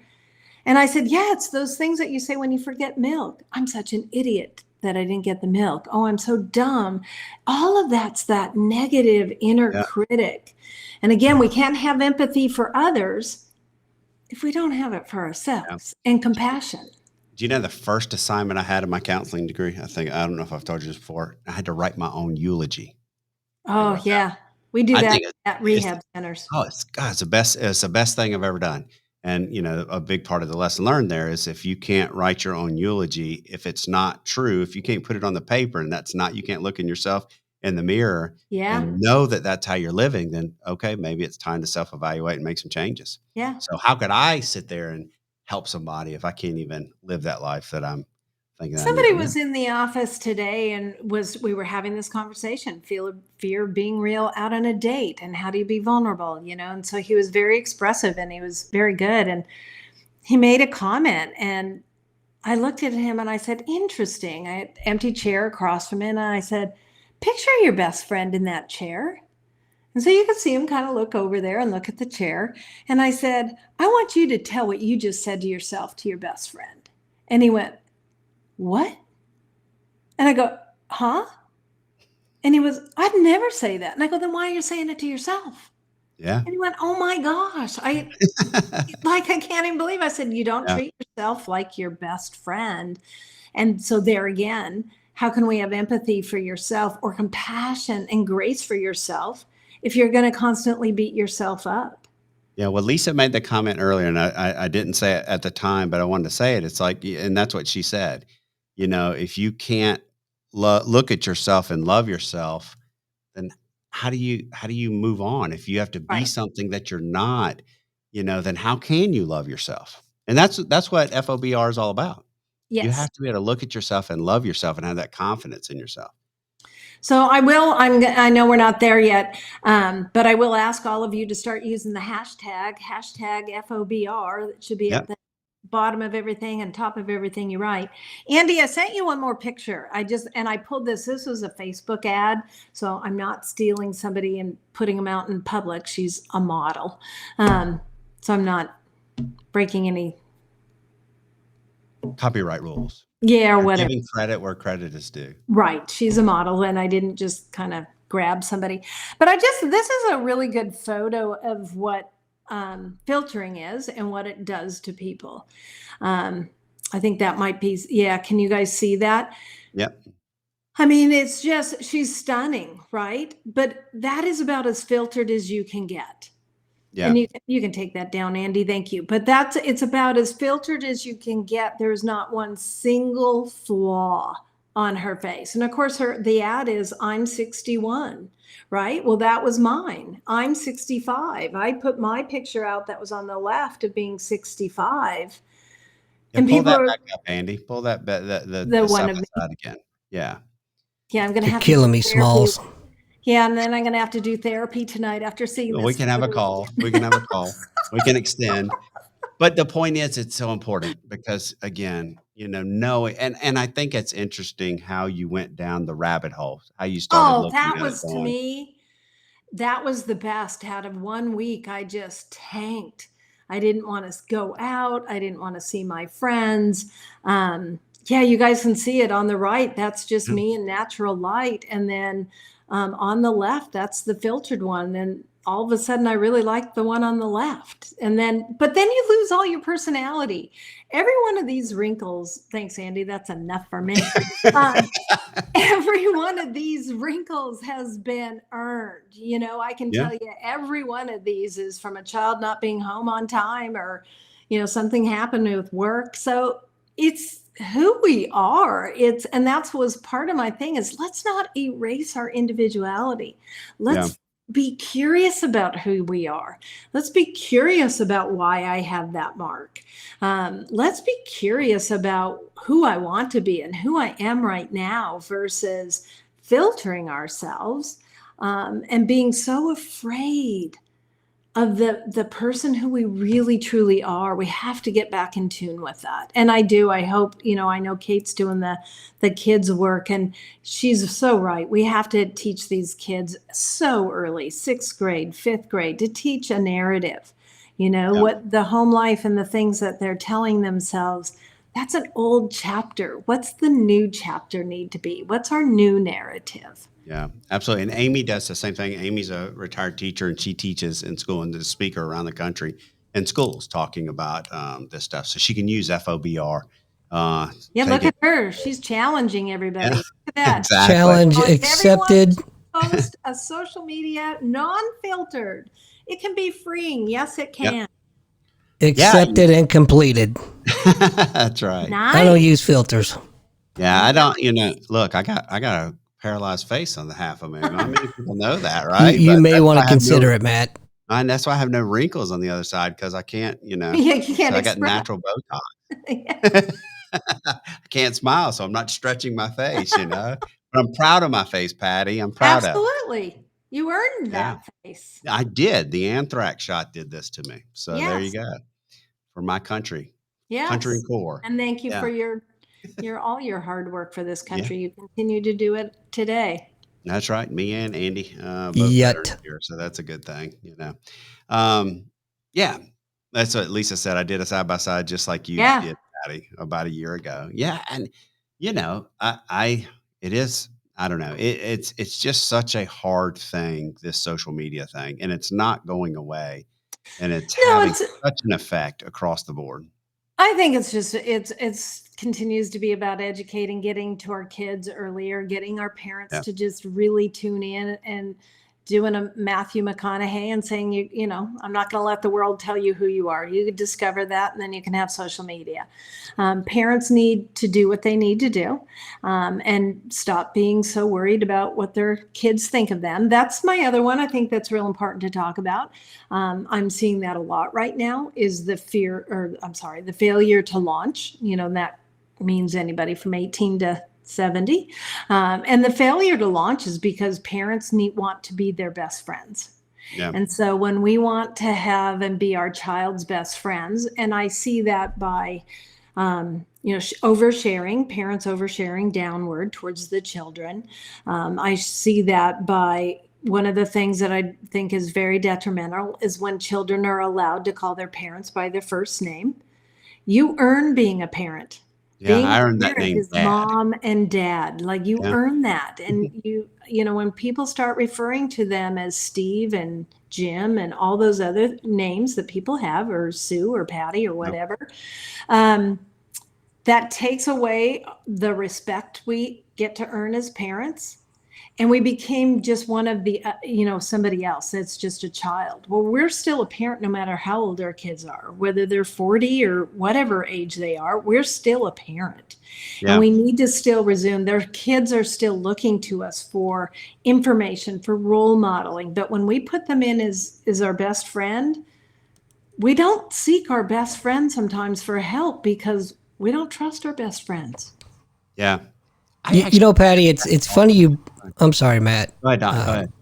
And I said, yeah, it's those things that you say when you forget milk. I'm such an idiot that I didn't get the milk. Oh, I'm so dumb. All of that's that negative inner Yeah. critic. And again, we can't have empathy for others if we don't have it for ourselves and compassion. Do you know the first assignment I had in my counseling degree? I don't know if I've told you this before. I had to write my own eulogy. Oh, yeah. We do I that think at rehab centers. it's the best thing I've ever done. And, a big part of the lesson learned there is if you can't write your own eulogy, if it's not true, if you can't put it on the paper and you can't look in yourself in the mirror Yeah. and know that that's how you're living, then, okay, maybe it's time to self-evaluate and make some changes. Yeah. So how could I sit there and help somebody if I can't even live that life that I'm thinking I need Somebody to was live? in the office today and we were having this conversation, fear of being real out on a date and how do you be vulnerable, and so he was very expressive and he was very good and he made a comment and I looked at him and I said, interesting. I had an empty chair across from him and I said, picture your best friend in that chair. And so you could see him kind of look over there and look at the chair. And I said, I want you to tell what you just said to yourself to your best friend. And he went, what? And I go, huh? And he was, I'd never say that. And I go, then why are you saying it to yourself? Yeah. And he went, oh my gosh. I can't even believe. I said, you don't Yeah. treat yourself like your best friend. And so there again, how can we have empathy for yourself or compassion and grace for yourself if you're going to constantly beat yourself up? Yeah, well, Lisa made the comment earlier, and I didn't say it at the time, but I wanted to say it. It's like, and that's what she said. If you can't look at yourself and love yourself, then how do you move on? If you have to be Right. something that you're not, then how can you love yourself? And that's what FOBR is all about. You Yes. have to be able to look at yourself and love yourself and have that confidence in yourself. So I know we're not there yet, but I will ask all of you to start using the hashtag FOBR. That should be at Yep. the bottom of everything and top of everything you write. Andy, I sent you one more picture. I pulled this was a Facebook ad. So I'm not stealing somebody and putting them out in public. She's a model. So I'm not breaking any. Copyright rules. Yeah, or You're whatever. giving credit where credit is due. Right. She's a model and I didn't just kind of grab somebody. But this is a really good photo of what filtering is and what it does to people. I think that might be, yeah. Can you guys see that? Yep. I mean, it's just, she's stunning, right? But that is about as filtered as you can get. Yeah. And you can take that down, Andy. Thank you. But it's about as filtered as you can get. There's not one single flaw on her face. And of course, the ad is I'm 61, right? Well, that was mine. I'm 65. I put my picture out that was on the left of being 65. Yeah, And pull people that are back up, Andy. Pull that the the one side of by me. side again. Yeah. Yeah, I'm going to You're have killing to me, do therapy. Smalls. Yeah, and then I'm going to have to do therapy tonight after seeing Well, this. we can have a call. We can have a call. We can extend. But the point is, it's so important because again, knowing, and I think it's interesting how you went down the rabbit hole, how you started Oh, looking that at it was to going, me, that was the best. Out of 1 week, I just tanked. I didn't want to go out. I didn't want to see my friends. Yeah, you guys can see it on the right. That's just me in natural light. And then on the left, that's the filtered one. And all of a sudden, I really like the one on the left. But then you lose all your personality. Every one of these wrinkles, thanks, Andy, that's enough for me. Every one of these wrinkles has been earned. I can tell you every one of these is from a child not being home on time, or, something happened with work. So it's who we are. And that's was part of my thing is let's not erase our individuality. Let's be curious about who we are. Let's be curious about why I have that mark. Let's be curious about who I want to be and who I am right now versus filtering ourselves and being so afraid of the person who we really truly are. We have to get back in tune with that. And I hope, I know Kate's doing the kids work, and she's so right. We have to teach these kids so early, 6th grade, 5th grade, to teach a narrative, what the home life and the things that they're telling themselves. That's an old chapter. What's the new chapter need to be? What's our new narrative? Yeah, absolutely. And Amy does the same thing. Amy's a retired teacher, and she teaches in school and is a speaker around the country in schools talking about this stuff. So she can use FOBR. Look at her. She's challenging everybody. Yeah, Look at that. exactly. Challenge accepted. Post a social media non-filtered. It can be freeing. Yes, it can. Accepted and completed. That's right. Nice. I don't use filters. Yeah, I don't. Look, I got a paralyzed face on the half of me. Not many people know that, right? You may want to consider it, Matt. And that's why I have no wrinkles on the other side, because I can't, you can't. I got natural Botox. I can't smile, so I'm not stretching my face, But I'm proud of my face, Patty. I'm proud of it. Absolutely. You earned that face. I did. The anthrax shot did this to me. So there you go. For my country. Yes. Country and core. And thank you for all your hard work for this country. You continue to do it today. That's right. Me and Andy both here, so that's a good thing, That's what Lisa said. I did a side by side just like you did, Patty, about a year ago. Yeah, and it is. I don't know. It's just such a hard thing, this social media thing, and it's not going away, and it's having such an effect across the board. I think it's just it's continues to be about educating, getting to our kids earlier, getting our parents to just really tune in and doing a Matthew McConaughey and saying, I'm not going to let the world tell you who you are. You discover that, and then you can have social media. Parents need to do what they need to do and stop being so worried about what their kids think of them. That's my other one. I think that's real important to talk about. I'm seeing that a lot right now is the failure to launch. That means anybody from 18 to 70. And the failure to launch is because parents want to be their best friends. Yeah. And so when we want to have and be our child's best friends, and I see that by, oversharing, parents oversharing downward towards the children. I see that by one of the things that I think is very detrimental is when children are allowed to call their parents by their first name. You earn being a parent. Yeah, I earned that name. Is mom and dad. Like you earn that. And when people start referring to them as Steve and Jim and all those other names that people have, or Sue or Patty or whatever, that takes away the respect we get to earn as parents. And we became just one of the, somebody else that's just a child. Well, we're still a parent no matter how old our kids are, whether they're 40 or whatever age they are, we're still a parent. Yeah. And we need to still resume. Their kids are still looking to us for information, for role modeling. But when we put them in as our best friend, we don't seek our best friend sometimes for help because we don't trust our best friends. Yeah. Patty, it's funny I'm sorry, Matt. Go ahead.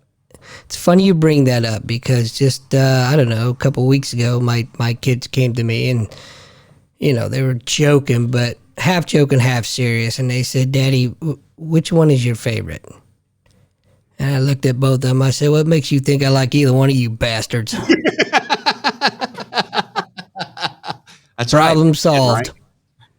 It's funny you bring that up because just, I don't know, a couple of weeks ago, my kids came to me and, they were joking, but half joking, half serious. And they said, Daddy, which one is your favorite? And I looked at both of them. I said, what makes you think I like either one of you bastards? That's Problem right. solved.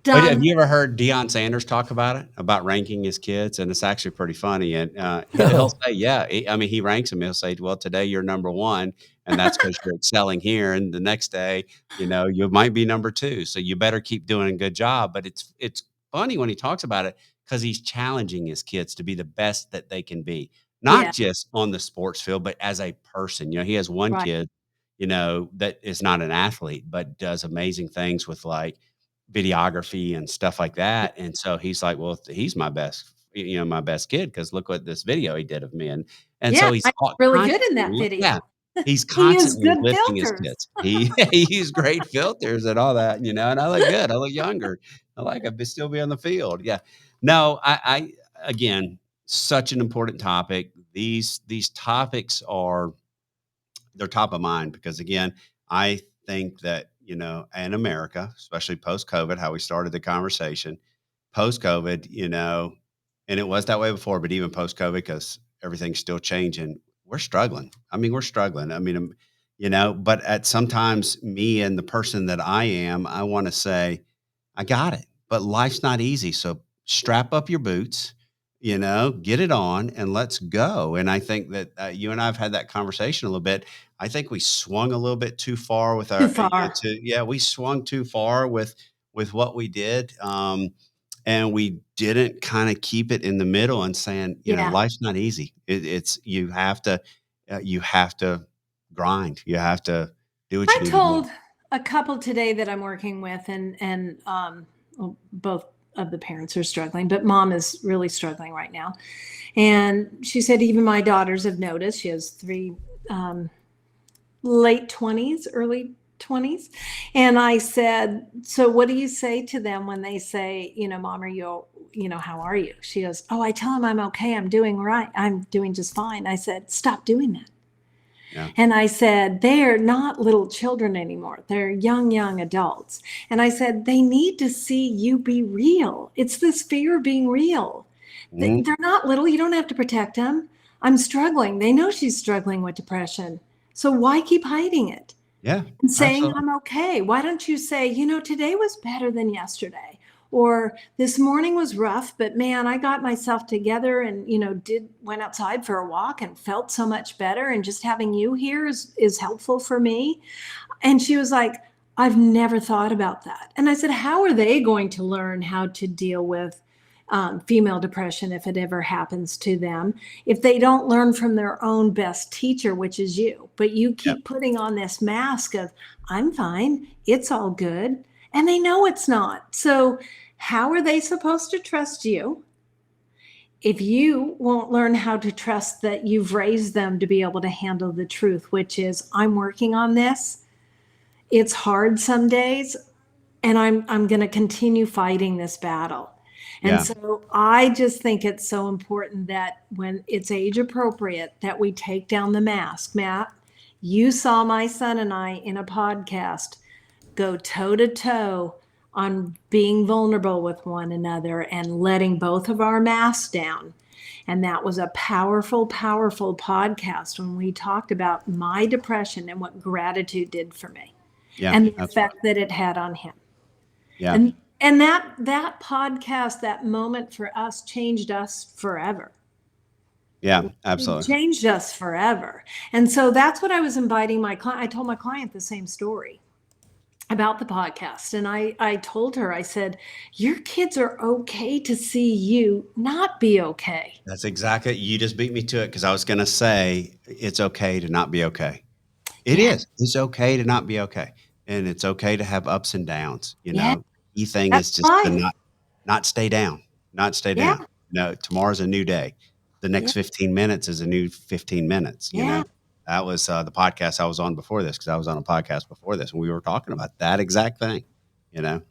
But have Done. you ever heard Deion Sanders talk about it, about ranking his kids? And it's actually pretty funny. And he'll No. say, yeah, I mean, he ranks them. He'll say, well, today you're number one, and that's because you're excelling here. And the next day, you might be number two. So you better keep doing a good job. But it's funny when he talks about it because he's challenging his kids to be the best that they can be, not Yeah. just on the sports field, but as a person. He has one Right. kid, that is not an athlete, but does amazing things with like videography and stuff like that. And so he's like, well, he's my best kid because look what this video he did of me. And Yeah. so he's I'm really good in that constantly, yeah, video. he's He used constantly good lifting his filters. kids. He used great filters and all that, and I look good. I look younger. I still be on the field. Yeah. No, I again, such an important topic. These topics they're top of mind because again, I think that, in America, especially post COVID, how we started the conversation, post COVID, and it was that way before, but even post COVID, because everything's still changing, we're struggling. I mean, we're struggling. I mean, but at sometimes me and the person that I am, I want to say, I got it, but life's not easy. So strap up your boots, get it on and let's go. And I think that you and I have had that conversation a little bit. I think we swung a little bit too far with Too our, far. we swung too far with what we did. And we didn't kind of keep it in the middle and saying, Yeah. life's not easy. It's, you have to grind. You have to do what I you need to do. told a couple today that I'm working with, and well, both of the parents are struggling, but mom is really struggling right now. And she said even my daughters have noticed. She has three late 20s, early 20s. And I said, so what do you say to them when they say, mom, how are you? She goes, oh, I tell them I'm okay. I'm doing right. I'm doing just fine. I said, stop doing that. Yeah. And I said, they're not little children anymore. They're young adults. And I said, they need to see you be real. It's this fear of being real. Mhm. They're not little. You don't have to protect them. I'm struggling. They know she's struggling with depression. So why keep hiding it Yeah, and saying absolutely. I'm okay? Why don't you say, today was better than yesterday? Or this morning was rough, but man, I got myself together and, went outside for a walk and felt so much better. And just having you here is helpful for me. And she was like, I've never thought about that. And I said, how are they going to learn how to deal with female depression if it ever happens to them, if they don't learn from their own best teacher, which is you? But you Yep. keep putting on this mask of, I'm fine, it's all good. And they know it's not. So how are they supposed to trust you if you won't learn how to trust that you've raised them to be able to handle the truth, which is, I'm working on this. It's hard some days, and I'm going to continue fighting this battle. And Yeah. so I just think it's so important that when it's age appropriate that we take down the mask. Matt, you saw my son and I in a podcast go toe to toe on being vulnerable with one another and letting both of our masks down. And that was a powerful, powerful podcast when we talked about my depression and what gratitude did for me Yeah, and the absolutely. effect that it had on him. Yeah. And that podcast, that moment for us changed us forever. Yeah, It absolutely. changed us forever. And so that's what I was inviting my client. I told my client the same story about the podcast. And I told her, I said, your kids are okay to see you not be okay. That's exactly, you just beat me to it because I was gonna say, it's okay to not be okay. It Yeah. is. It's okay to not be okay, and it's okay to have ups and downs, Yeah. Key thing That's is just to life. not stay down, not stay Yeah. down. No, tomorrow's a new day. The Yeah. next 15 minutes is a new 15 minutes. Yeah. That was, the podcast I was on before this because I was on a podcast before this, and we were talking about that exact thing, you know?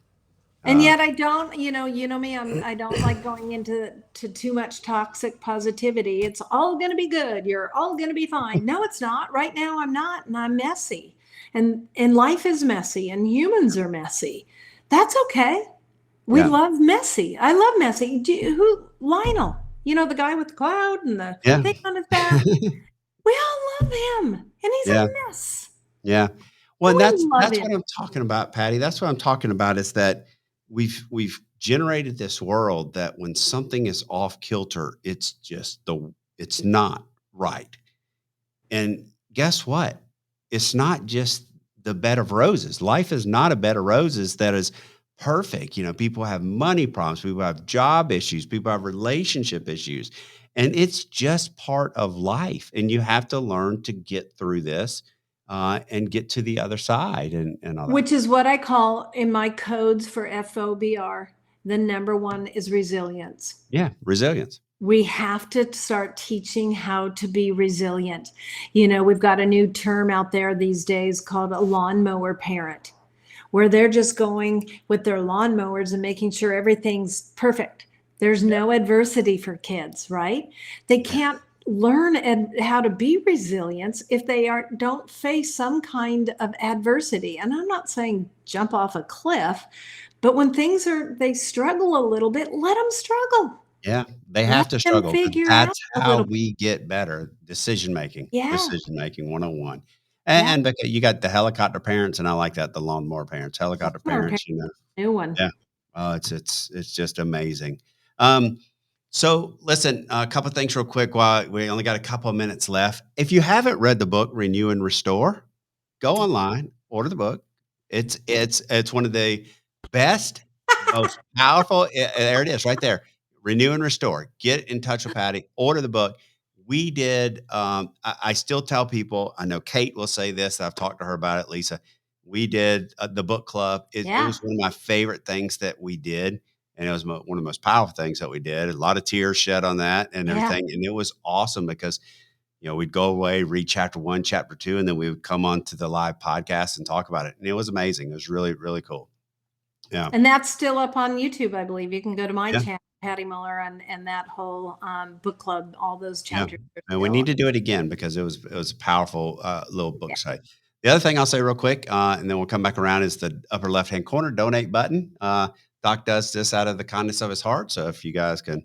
And Uh, yet I don't, me, I don't like going into too much toxic positivity. It's all going to be good. You're all going to be fine. No, it's not. Right now I'm not, and I'm messy. And life is messy and humans are messy. That's okay. We yeah. love messy. I love messy. Lionel, the guy with the cloud and the Yeah. thing on his back. We all love him. And he's a Yeah. mess. Yeah. Well, and Oh, that's I love that's it. what I'm talking about, Patty. That's what I'm talking about is that we've generated this world that when something is off kilter, it's not right. And guess what? It's not just the bed of roses. Life is not a bed of roses that is perfect. People have money problems, people have job issues, people have relationship issues. And it's just part of life. And you have to learn to get through this and get to the other side and all that. Which is what I call in my codes for FOBR. The number one is resilience. Yeah. Resilience. We have to start teaching how to be resilient. We've got a new term out there these days called a lawnmower parent, where they're just going with their lawnmowers and making sure everything's perfect. There's no adversity for kids, right? They Yeah. can't learn how to be resilient if they don't face some kind of adversity. And I'm not saying jump off a cliff, but when they struggle a little bit, let them struggle. Yeah, they Let have to them struggle because figure out that's a how little. we get better. Yeah, Decision making 101. yeah. And because you got the helicopter parents, and I like that, the lawnmower parents, helicopter Lawnmower parent, parents, new one. yeah. Oh, it's just amazing. Um, so listen, a couple things real quick while we only got a couple of minutes left. If you haven't read the book Renew and Restore, go online, order the book. It's one of the best, most powerful. There it is, right there. Renew and Restore. Get in touch with Patty. Order the book. We did. I still tell people. I know Kate will say this. I've talked to her about it. Lisa. We did the book club. It Yeah, was one of my favorite things that we did, and it was one of the most powerful things that we did. A lot of tears shed on that and yeah. everything, and it was awesome because we'd go away, read chapter 1, chapter 2, and then we would come on to the live podcast and talk about it. And it was amazing. It was really, really cool. Yeah. And that's still up on YouTube, I believe. You can go to my Yeah. channel, Patty Mohler, and that whole book club. All those Yeah. chapters are And we still. need to do it again because it was a powerful little book Yeah. site. The other thing I'll say real quick, and then we'll come back around, is the upper left hand corner donate button. Doc does this out of the kindness of his heart. So if you guys can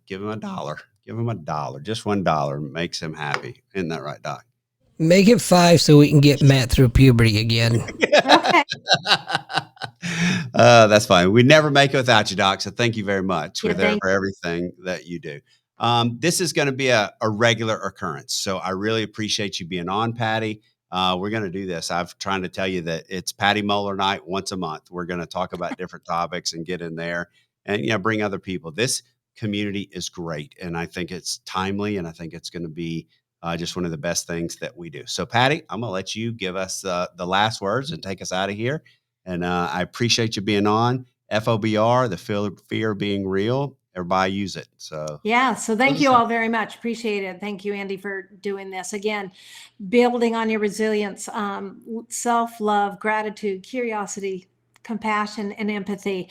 give him $1, just $1 makes him happy. Isn't that right, Doc? Make it 5 so we can get Matt through puberty again. Okay. That's fine. We never make it without you, Doc. So thank you very much. We're Yeah. there for everything that you do. This is going to be a regular occurrence. So I really appreciate you being on, Patty. We're going to do this. I've trying to tell you that it's Patty Mohler night once a month. We're going to talk about different topics and get in there and bring other people. This community is great, and I think it's timely, and I think it's going to be just one of the best things that we do. So, Patty, I'm going to let you give us the last words and take us out of here. And I appreciate you being on. FOBR, the fear of being real. Everybody use it. So, Yeah. So thank you all very much. Appreciate it. Thank you, Andy, for doing this again. Building on your resilience, self-love, gratitude, curiosity, compassion, and empathy.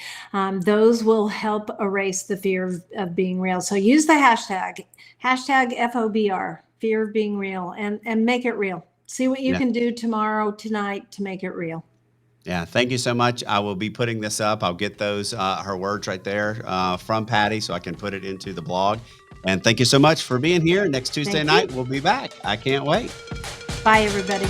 Those will help erase the fear of being real. So use the hashtag FOBR, fear of being real, and make it real. See what you yeah. can do tomorrow, tonight to make it real. Yeah. Thank you so much. I will be putting this up. I'll get those, her words right there from Patty so I can put it into the blog. And thank you so much for being here. Next Tuesday Thank night, you. we'll be back. I can't wait. Bye, everybody.